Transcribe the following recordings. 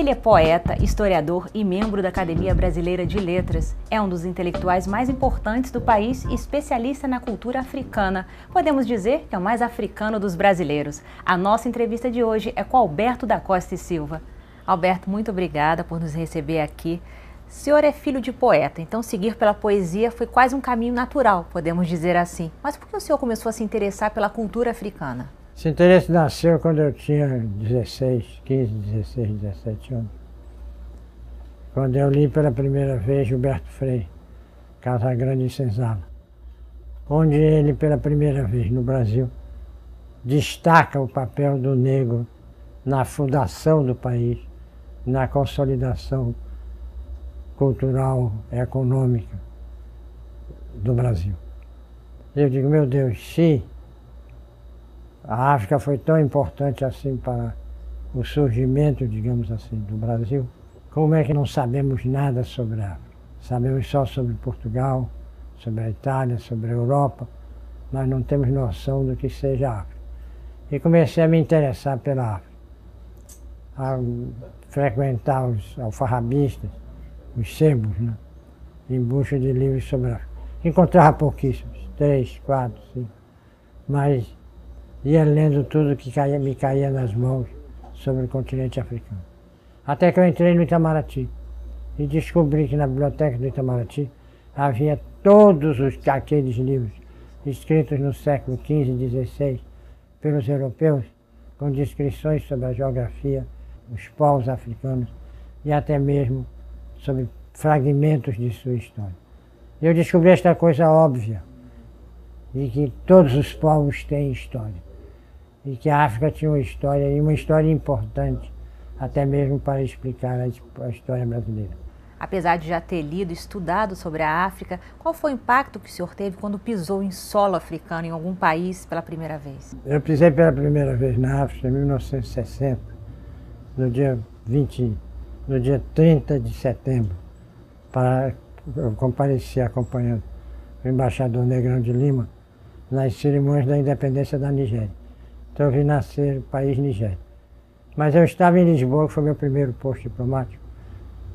Ele é poeta, historiador e membro da Academia Brasileira de Letras. É um dos intelectuais mais importantes do país e especialista na cultura africana. Podemos dizer que é o mais africano dos brasileiros. A nossa entrevista de hoje é com Alberto da Costa e Silva. Alberto, muito obrigada por nos receber aqui. O senhor é filho de poeta, então seguir pela poesia foi quase um caminho natural, podemos dizer assim. Mas por que o senhor começou a se interessar pela cultura africana? Esse interesse nasceu quando eu tinha 17 anos. Quando eu li pela primeira vez Gilberto Frei, Casa Grande e Senzala, onde ele, pela primeira vez no Brasil, destaca o papel do negro na fundação do país, na consolidação cultural e econômica do Brasil. Eu digo, meu Deus, se a África foi tão importante assim para o surgimento, digamos assim, do Brasil, como é que não sabemos nada sobre a África? Sabemos só sobre Portugal, sobre a Itália, sobre a Europa, mas não temos noção do que seja a África. E comecei a me interessar pela África, a frequentar os alfarrabistas, os sebos, né, em busca de livros sobre a África. Encontrava pouquíssimos, 3, 4, 5, mas ia lendo tudo que me caía nas mãos sobre o continente africano. Até que eu entrei no Itamaraty e descobri que na biblioteca do Itamaraty havia todos aqueles livros escritos no século XV e XVI pelos europeus, com descrições sobre a geografia, os povos africanos e até mesmo sobre fragmentos de sua história. Eu descobri esta coisa óbvia, de que todos os povos têm história, e que a África tinha uma história, e uma história importante, até mesmo para explicar a história brasileira. Apesar de já ter lido e estudado sobre a África, qual foi o impacto que o senhor teve quando pisou em solo africano, em algum país, pela primeira vez? Eu pisei pela primeira vez na África em 1960, no dia 30 de setembro, eu compareci acompanhando o embaixador Negrão de Lima nas cerimônias da independência da Nigéria. Então eu vi nascer o país Nigéria. Mas eu estava em Lisboa, que foi meu primeiro posto diplomático.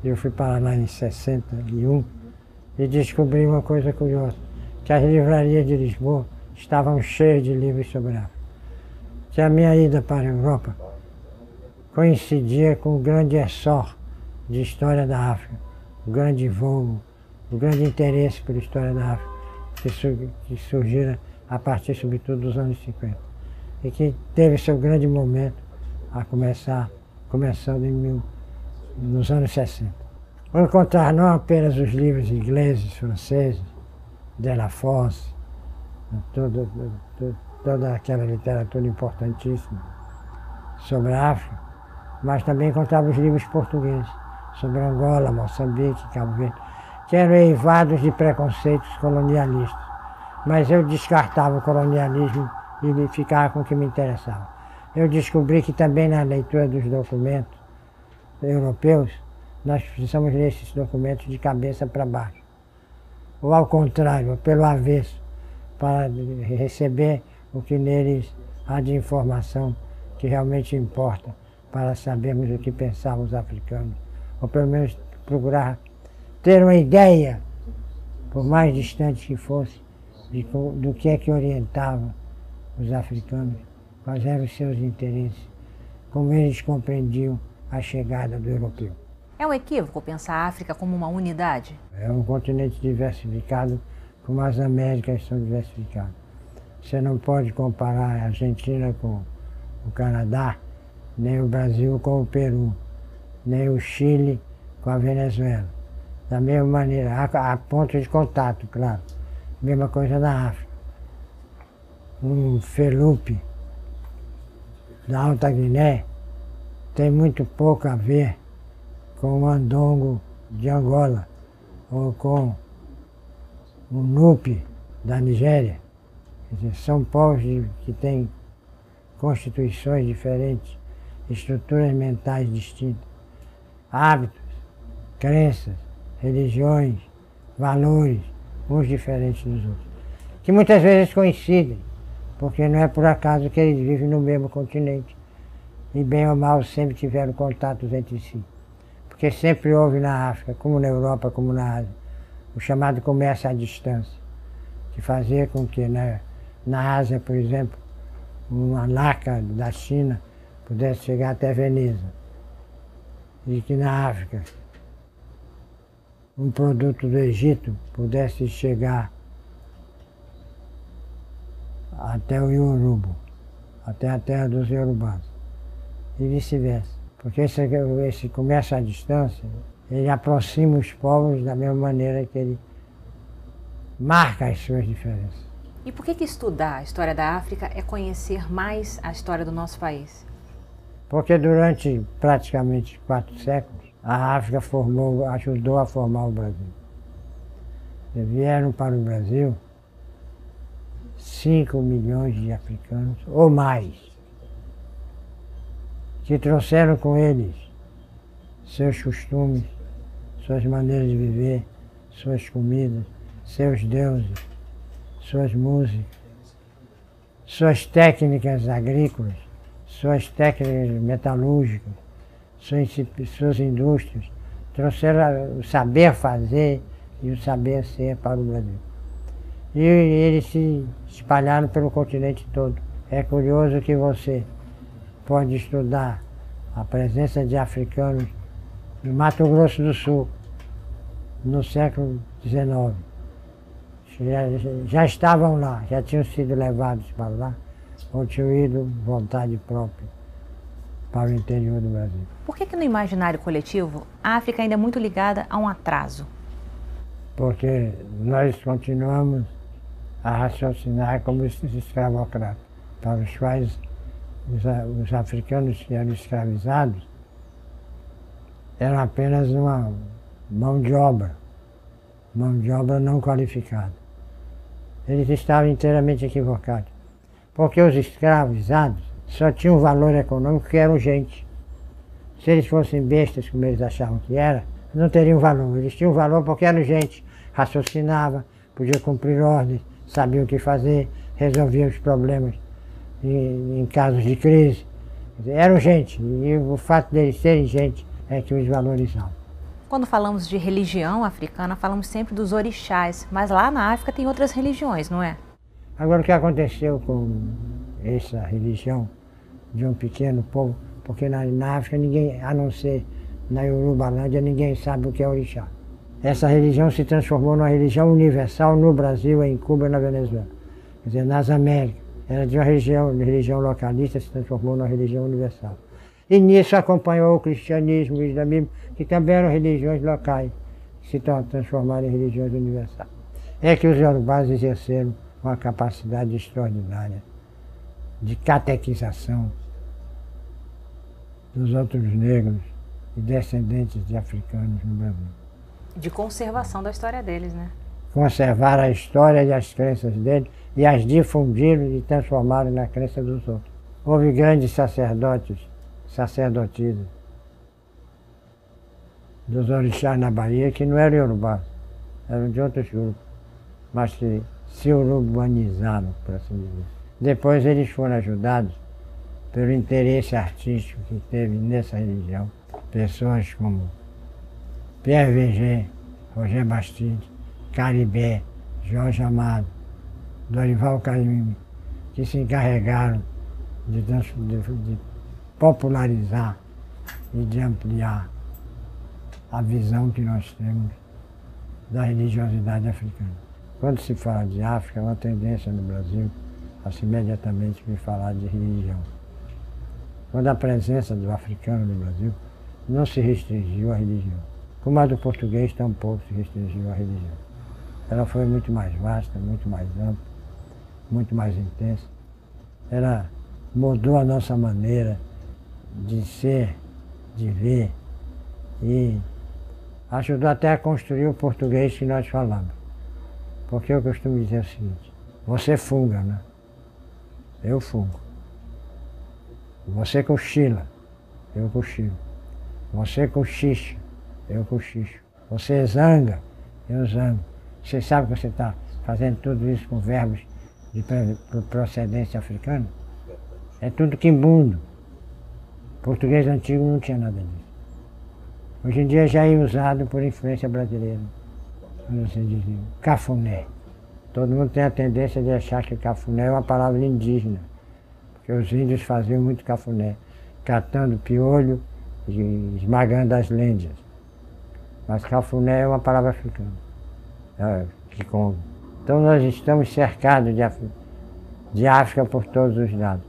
Eu fui para lá em 61 e descobri uma coisa curiosa, que as livrarias de Lisboa estavam cheias de livros sobre a África. Que a minha ida para a Europa coincidia com o grande essor de história da África, o grande voo, o grande interesse pela história da África, que surgira a partir, sobretudo, dos anos 50. E que teve seu grande momento começando nos anos 60. Vou encontrar não apenas os livros ingleses, franceses, Delafosse, toda aquela literatura importantíssima sobre a África, mas também encontrava os livros portugueses, sobre Angola, Moçambique, Cabo Verde, que eram eivados de preconceitos colonialistas. Mas eu descartava o colonialismo e ficava com o que me interessava. Eu descobri que também na leitura dos documentos europeus, nós precisamos ler esses documentos de cabeça para baixo. Ou ao contrário, pelo avesso, para receber o que neles há de informação que realmente importa, para sabermos o que pensavam os africanos, ou pelo menos procurar ter uma ideia, por mais distante que fosse, do que é que orientava os africanos, quais eram os seus interesses, como eles compreendiam a chegada do europeu. É um equívoco pensar a África como uma unidade? É um continente diversificado, como as Américas são diversificadas. Você não pode comparar a Argentina com o Canadá, nem o Brasil com o Peru, nem o Chile com a Venezuela. Da mesma maneira, há pontos de contato, claro. Mesma coisa na África. Um Felupe da Alta Guiné tem muito pouco a ver com o Andongo de Angola ou com o Nupe da Nigéria. Quer dizer, são povos que têm constituições diferentes, estruturas mentais distintas, hábitos, crenças, religiões, valores, uns diferentes dos outros, que muitas vezes coincidem, porque não é por acaso que eles vivem no mesmo continente e bem ou mal sempre tiveram contatos entre si. Porque sempre houve na África, como na Europa, como na Ásia, o chamado comércio à distância, que fazia com que na Ásia, por exemplo, uma laca da China pudesse chegar até Veneza. E que na África, um produto do Egito pudesse chegar até o Iorubo, até a terra dos Iorubás, e vice-versa. Porque esse comércio à distância, ele aproxima os povos da mesma maneira que ele marca as suas diferenças. E por que estudar a história da África é conhecer mais a história do nosso país? Porque durante praticamente 4 séculos, a África ajudou a formar o Brasil. E vieram para o Brasil 5 milhões de africanos, ou mais, que trouxeram com eles seus costumes, suas maneiras de viver, suas comidas, seus deuses, suas músicas, suas técnicas agrícolas, suas técnicas metalúrgicas, suas indústrias. Trouxeram o saber fazer e o saber ser para o Brasil. E eles se espalharam pelo continente todo. É curioso que você pode estudar a presença de africanos no Mato Grosso do Sul, no século XIX. Já estavam lá, já tinham sido levados para lá, ou tinham ido vontade própria para o interior do Brasil. Por que no imaginário coletivo a África ainda é muito ligada a um atraso? Porque nós continuamos a raciocinar como esses escravocratas, para os quais os africanos que eram escravizados eram apenas uma mão de obra não qualificada. Eles estavam inteiramente equivocados, porque os escravizados só tinham valor econômico porque eram gente. Se eles fossem bestas, como eles achavam que era, não teriam valor. Eles tinham valor porque eram gente, raciocinava, podia cumprir ordens, sabiam o que fazer, resolviam os problemas em casos de crise. Eram gente, e o fato deles serem gente é que os valorizava. Quando falamos de religião africana, falamos sempre dos orixás, mas lá na África tem outras religiões, não é? Agora, o que aconteceu com essa religião de um pequeno povo, porque na África ninguém, a não ser na Yorubalândia, ninguém sabe o que é orixá. Essa religião se transformou numa religião universal no Brasil, em Cuba e na Venezuela. Quer dizer, nas Américas. Era de uma religião localista, se transformou numa religião universal. E nisso acompanhou o cristianismo, o islamismo, que também eram religiões locais, que se transformaram em religiões universais. É que os iorubás exerceram uma capacidade extraordinária de catequização dos outros negros e descendentes de africanos no Brasil. De conservação da história deles, né? Conservar a história e as crenças deles e as difundiram e transformaram na crença dos outros. Houve grandes sacerdotes, sacerdotisas dos orixás na Bahia que não eram iorubás, eram de outros grupos, mas que se urubanizaram, por assim dizer. Depois eles foram ajudados pelo interesse artístico que teve nessa religião. Pessoas como Pierre Verger, Roger Bastide, Caribé, Jorge Amado, Dorival Caymmi, que se encarregaram de popularizar e de ampliar a visão que nós temos da religiosidade africana. Quando se fala de África, é uma tendência no Brasil a se imediatamente me falar de religião. Quando a presença do africano no Brasil não se restringiu à religião. Como a do português, tampouco se restringiu à religião. Ela foi muito mais vasta, muito mais ampla, muito mais intensa. Ela mudou a nossa maneira de ser, de ver, e ajudou até a construir o português que nós falamos. Porque eu costumo dizer o seguinte: você funga, né? Eu fungo. Você cochila, eu cochilo. Você cochicha, eu cochicho. Você zanga, eu zango. Você sabe que você está fazendo tudo isso com verbos de procedência africana? É tudo quimbundo. Português antigo não tinha nada disso. Hoje em dia já é usado por influência brasileira, como você dizia, cafuné. Todo mundo tem a tendência de achar que cafuné é uma palavra indígena, porque os índios faziam muito cafuné, catando piolho e esmagando as lendas. Mas cafuné é uma palavra africana, Então nós estamos cercados de África por todos os lados,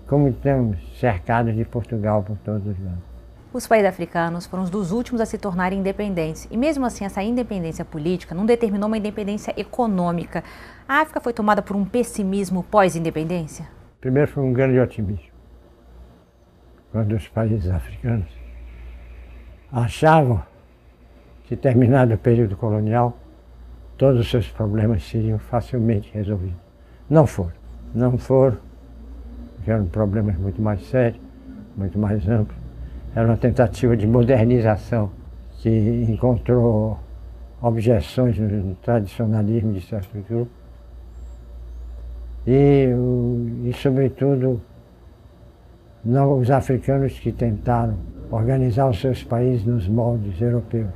como estamos cercados de Portugal por todos os lados. Os países africanos foram os dos últimos a se tornarem independentes. E mesmo assim, essa independência política não determinou uma independência econômica. A África foi tomada por um pessimismo pós-independência? Primeiro foi um grande otimismo. Quando os países africanos achavam que, terminado o período colonial, todos os seus problemas seriam facilmente resolvidos. Não foram. Não foram, porque eram problemas muito mais sérios, muito mais amplos. Era uma tentativa de modernização que encontrou objeções no tradicionalismo de certos grupos. E sobretudo, os africanos que tentaram organizar os seus países nos moldes europeus,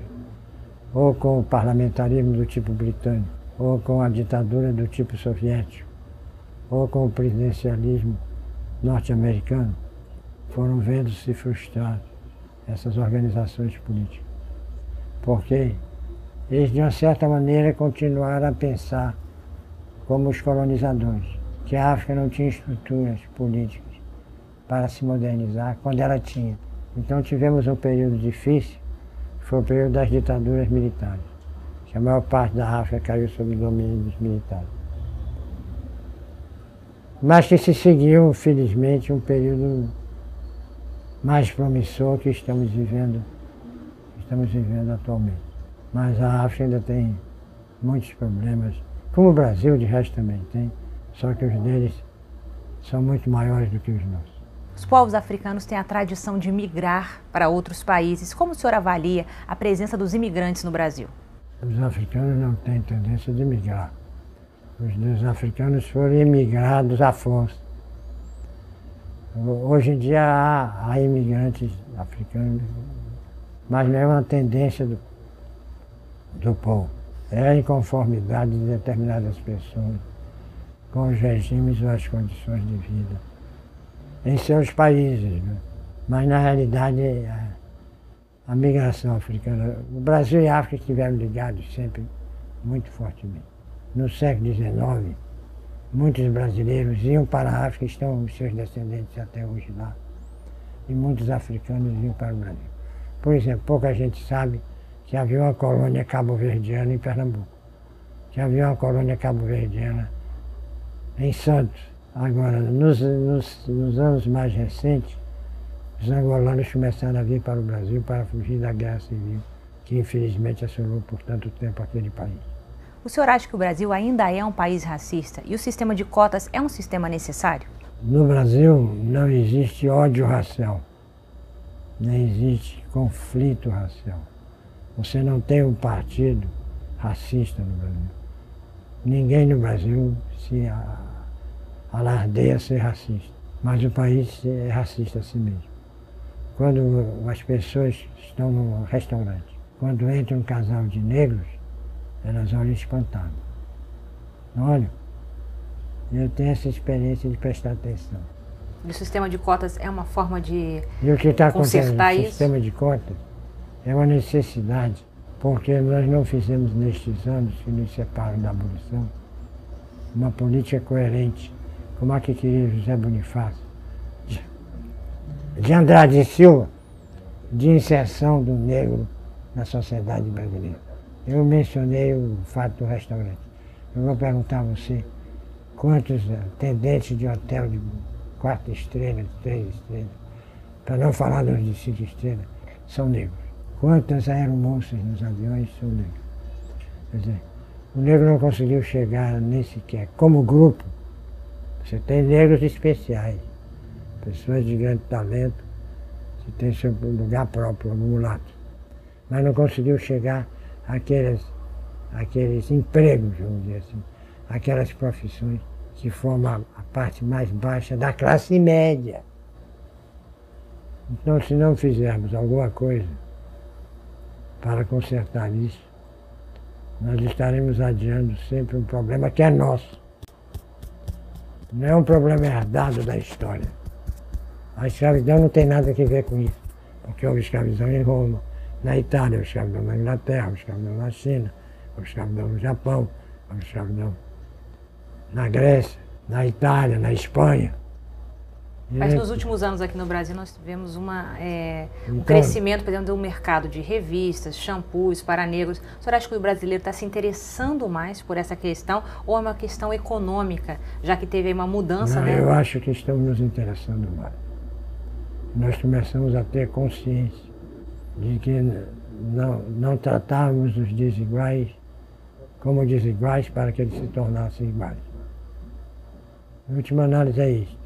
ou com o parlamentarismo do tipo britânico, ou com a ditadura do tipo soviético, ou com o presidencialismo norte-americano, foram vendo-se frustrados essas organizações políticas. Porque eles, de uma certa maneira, continuaram a pensar como os colonizadores, que a África não tinha estruturas políticas para se modernizar quando ela tinha. Então tivemos um período difícil, que foi o período das ditaduras militares, que a maior parte da África caiu sob o domínio dos militares. Mas que se seguiu, felizmente, um período mais promissor que estamos vivendo atualmente. Mas a África ainda tem muitos problemas, como o Brasil de resto também tem, só que os deles são muito maiores do que os nossos. Os povos africanos têm a tradição de migrar para outros países. Como o senhor avalia a presença dos imigrantes no Brasil? Os africanos não têm tendência de migrar. Os africanos foram imigrados à força. Hoje em dia há imigrantes africanos, mas não é uma tendência do povo. É a inconformidade de determinadas pessoas com os regimes ou as condições de vida em seus países, né? Mas na realidade a migração africana, o Brasil e a África estiveram ligados sempre muito fortemente. No século XIX, muitos brasileiros iam para a África, estão os seus descendentes até hoje lá, e muitos africanos iam para o Brasil. Por exemplo, pouca gente sabe que havia uma colônia cabo-verdiana em Pernambuco, que havia uma colônia cabo-verdiana em Santos. Agora, nos anos mais recentes, os angolanos começaram a vir para o Brasil para fugir da guerra civil, que infelizmente assolou por tanto tempo aquele país. O senhor acha que o Brasil ainda é um país racista e o sistema de cotas é um sistema necessário? No Brasil não existe ódio racial, nem existe conflito racial. Você não tem um partido racista no Brasil. Ninguém no Brasil se alardeia ser racista, mas o país é racista a si mesmo. Quando as pessoas estão no restaurante, quando entra um casal de negros, elas olham espantadas. Não olham? Eu tenho essa experiência de prestar atenção. E o sistema de cotas é uma forma de e o que está acontecendo no isso? Sistema de cotas é uma necessidade, porque nós não fizemos nestes anos que nos separam da abolição uma política coerente, como a que queria José Bonifácio, de Andrade e Silva, de inserção do negro na sociedade brasileira. Eu mencionei o fato do restaurante. Eu vou perguntar a você quantos atendentes de hotel de 4 estrelas, de 3 estrelas, para não falar dos de 5 estrelas, são negros. Quantas aeromoças nos aviões são negros? Quer dizer, o negro não conseguiu chegar nem sequer. Como grupo, você tem negros especiais, pessoas de grande talento, você tem seu lugar próprio, no mulato. Mas não conseguiu chegar àqueles empregos, vamos dizer assim, aquelas profissões que formam a parte mais baixa da classe média. Então, se não fizermos alguma coisa para consertar isso, nós estaremos adiando sempre um problema que é nosso. Não é um problema herdado da história. A escravidão não tem nada a ver com isso, porque houve escravidão em Roma, na Itália, houve escravidão na Inglaterra, houve escravidão na China, houve escravidão no Japão, houve escravidão na Grécia, na Itália, na Espanha. Mas nos últimos anos aqui no Brasil nós tivemos um crescimento, por exemplo, do mercado de revistas, shampoos para negros. O senhor acha que o brasileiro está se interessando mais por essa questão ou é uma questão econômica, já que teve aí uma mudança? Não, né? Eu acho que estamos nos interessando mais. Nós começamos a ter consciência de que não tratávamos os desiguais como desiguais para que eles se tornassem iguais. Em última análise é isso.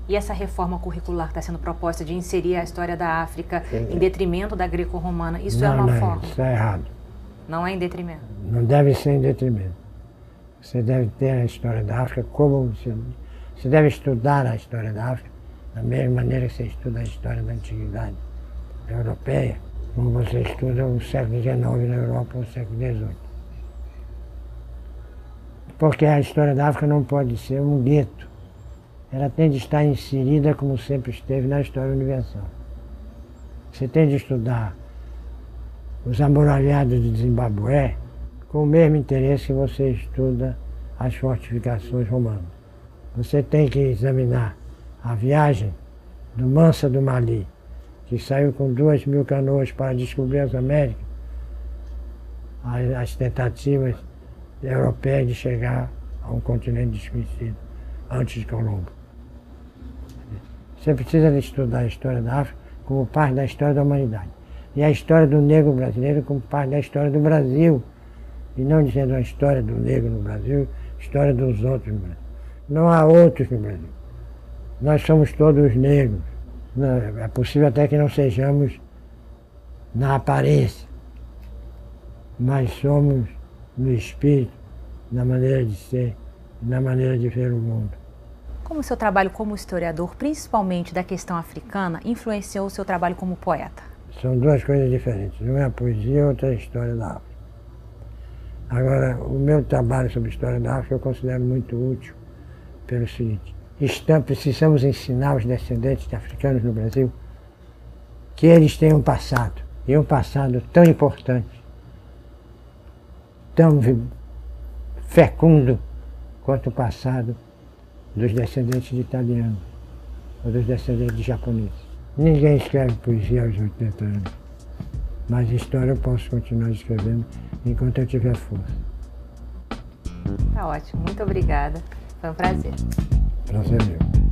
E essa reforma curricular que está sendo proposta de inserir a história da África em detrimento da greco-romana, isso é uma forma? Isso é errado. Não é em detrimento? Não deve ser em detrimento. Você deve ter a história da África como você deve estudar a história da África da mesma maneira que você estuda a história da antiguidade europeia, como você estuda o século XIX na Europa ou o século XVIII. Porque a história da África não pode ser um gueto. Ela tem de estar inserida, como sempre esteve, na história universal. Você tem de estudar os amuralhados de Zimbabue com o mesmo interesse que você estuda as fortificações romanas. Você tem que examinar a viagem do Mansa do Mali, que saiu com 2.000 canoas para descobrir as Américas, as tentativas europeias de chegar a um continente desconhecido antes de Colombo. Você precisa de estudar a história da África como parte da história da humanidade. E a história do negro brasileiro como parte da história do Brasil. E não dizendo a história do negro no Brasil, história dos outros no Brasil. Não há outros no Brasil. Nós somos todos negros. É possível até que não sejamos na aparência, mas somos no espírito, na maneira de ser, na maneira de ver o mundo. Como o seu trabalho como historiador, principalmente da questão africana, influenciou o seu trabalho como poeta? São duas coisas diferentes. Uma é a poesia, outra é a história da África. Agora, o meu trabalho sobre a história da África eu considero muito útil pelo seguinte. Precisamos ensinar os descendentes de africanos no Brasil que eles têm um passado, e um passado tão importante, tão fecundo quanto o passado dos descendentes de italianos ou dos descendentes de japoneses. Ninguém escreve poesia aos 80 anos, mas história eu posso continuar escrevendo enquanto eu tiver força. Tá ótimo, muito obrigada. Foi um prazer. Prazer meu.